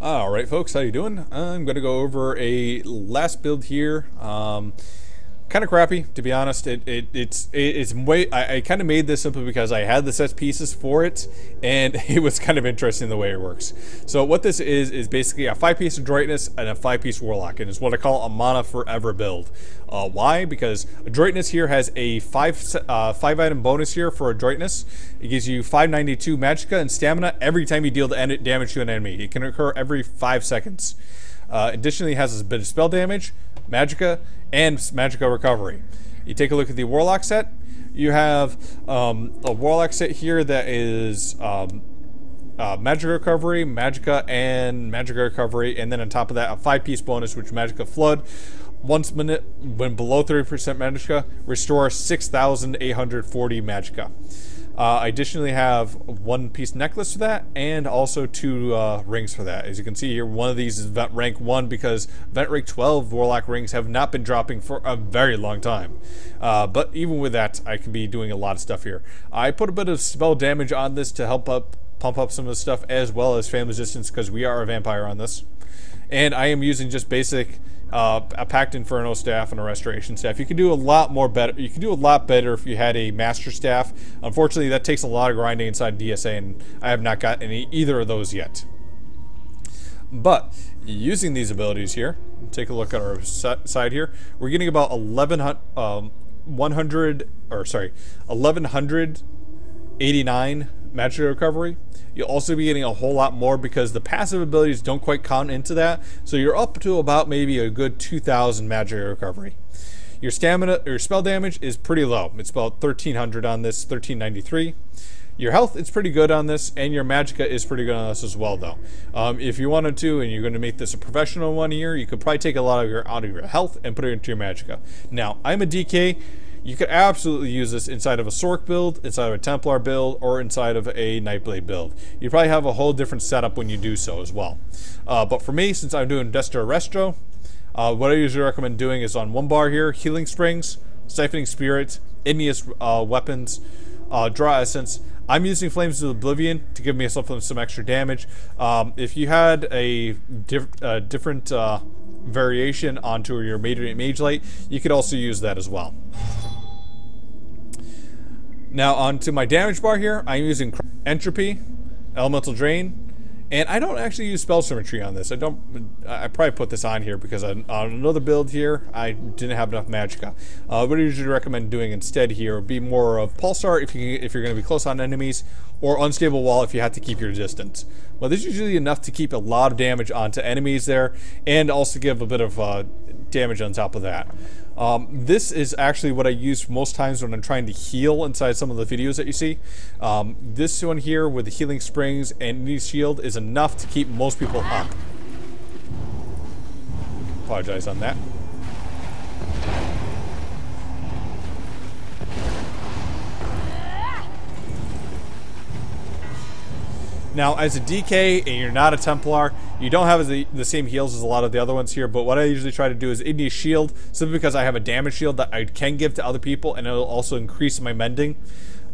Alright folks, how you doing? I'm going to go over a last build here. Kind of crappy, to be honest. It's way. I kind of made this simply because I had the set pieces for it, and it was kind of interesting the way it works. So what this is basically a 5-piece Adroitness and a 5-piece Warlock, and it's what I call a mana forever build. Why? Because Adroitness here has a 5-item bonus here for Adroitness. It gives you 592 Magicka and Stamina every time you deal damage to an enemy. It can occur every 5 seconds. Additionally, it has a bit of spell damage, Magicka, and Magicka recovery. You take a look at the Warlock set. You have a Warlock set here that is Magicka recovery, Magicka, and Magicka recovery, and then on top of that, a 5-piece bonus, which Magicka Flood. Once minute, when below 30% Magicka, restore 6,840 Magicka. I additionally have 1-piece necklace for that, and also 2 rings for that. As you can see here, one of these is Vent Rank 1 because Vent Rank 12 Warlock rings have not been dropping for a very long time. But even with that, I can be doing a lot of stuff here. I put a bit of spell damage on this to help pump up some of the stuff, as well as flame resistance, because we are a vampire on this. And I am using just basic a Pact Inferno staff and a Restoration staff. You can do a lot more better. You can do a lot better if you had a Master staff. Unfortunately, that takes a lot of grinding inside DSA, and I have not got either of those yet. But using these abilities here, take a look at our side here. We're getting about 1,189 Magicka recovery. You'll also be getting a whole lot more because the passive abilities don't quite count into that. So you're up to about maybe a good 2,000 Magicka recovery. Your stamina or spell damage is pretty low. It's about 1,300 on this, 1,393. Your health is pretty good on this, and your Magicka is pretty good on this as well, though. If you wanted to, and you're going to make this a professional one here, you could probably take a lot of out of your health and put it into your Magicka. Now, I'm a DK. You could absolutely use this inside of a Sorc build, inside of a Templar build, or inside of a Nightblade build. You probably have a whole different setup when you do so as well. But for me, since I'm doing Destro Resto, what I usually recommend doing is on 1 bar here, Healing Springs, Siphoning Spirit, Igneous Weapons, Draw Essence. I'm using Flames of Oblivion to give me some extra damage. If you had a different variation onto your Mage Light, you could also use that as well. Now onto my damage bar here, I'm using Entropy, Elemental Drain, and I don't actually use Spell Symmetry on this. I probably put this on here because on another build here, I didn't have enough Magicka. What I usually recommend doing instead here would be more of Pulsar if you're going to be close on enemies, or Unstable Wall if you have to keep your distance. Well, this is usually enough to keep a lot of damage onto enemies there, and also give a bit of damage on top of that. This is actually what I use most times when I'm trying to heal inside some of the videos that you see. This one here with the Healing Springs and Knee Shield is enough to keep most people up. Apologize on that. Now, as a DK and you're not a Templar, you don't have the same heals as a lot of the other ones here, but what I usually try to do is Igneous Shield, simply because I have a damage shield that I can give to other people, and it'll also increase my mending.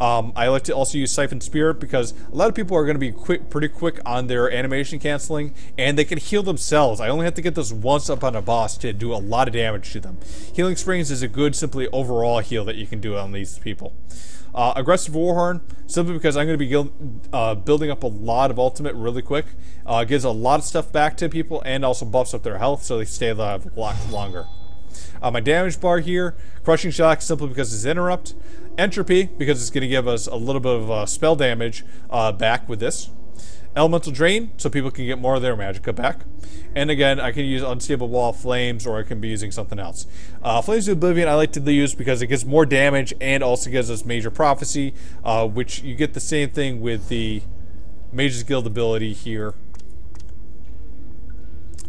I like to also use Siphon Spirit because a lot of people are going to be pretty quick on their animation canceling, and they can heal themselves. I only have to get this once up on a boss to do a lot of damage to them. Healing Springs is a good, simply overall heal that you can do on these people. Aggressive Warhorn, simply because I'm going to be building up a lot of ultimate really quick. Gives a lot of stuff back to people and also buffs up their health so they stay alive a lot longer. My damage bar here, Crushing Shock, simply because it's interrupt. Entropy, because it's going to give us a little bit of spell damage back with this. Elemental Drain, so people can get more of their Magicka back. And again, I can use Unstable Wall, Flames, or I can be using something else. Flames of Oblivion I like to use because it gives more damage and also gives us Major Prophecy, which you get the same thing with the Mage's Guild ability here.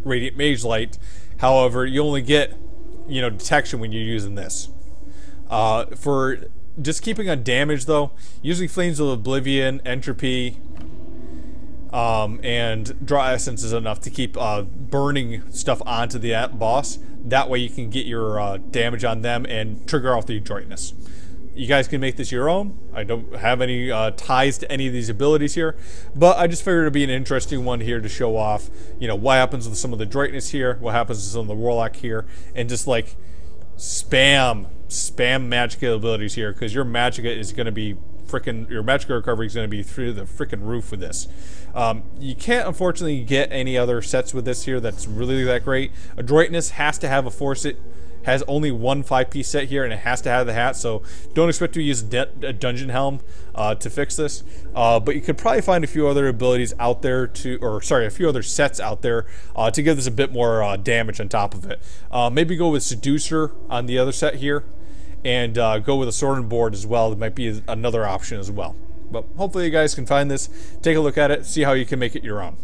Radiant Mage Light. However, you only get, detection when you're using this. For just keeping on damage though, using Flames of Oblivion, Entropy, and Draw Essence is enough to keep burning stuff onto the boss. That way you can get your damage on them and trigger off the Adroitness. You guys can make this your own. I don't have any ties to any of these abilities here, but I just figured it'd be an interesting one here to show off, you know, what happens with some of the Adroitness here, what happens with some of the warlock here, and just like spam Magicka abilities here, because your Magicka is going to be your Magicka recovery is going to be through the freaking roof with this. You can't unfortunately get any other sets with this here that's really that great. Adroitness has to have a 4-set, has only one 5-piece set here, and it has to have the hat, so don't expect to use a dungeon helm to fix this. But you could probably find a few other abilities out there a few other sets out there to give this a bit more damage on top of it. Maybe go with Seducer on the other set here, and go with a sword and board as well. That might be another option as well. But hopefully you guys can find this, take a look at it, see how you can make it your own.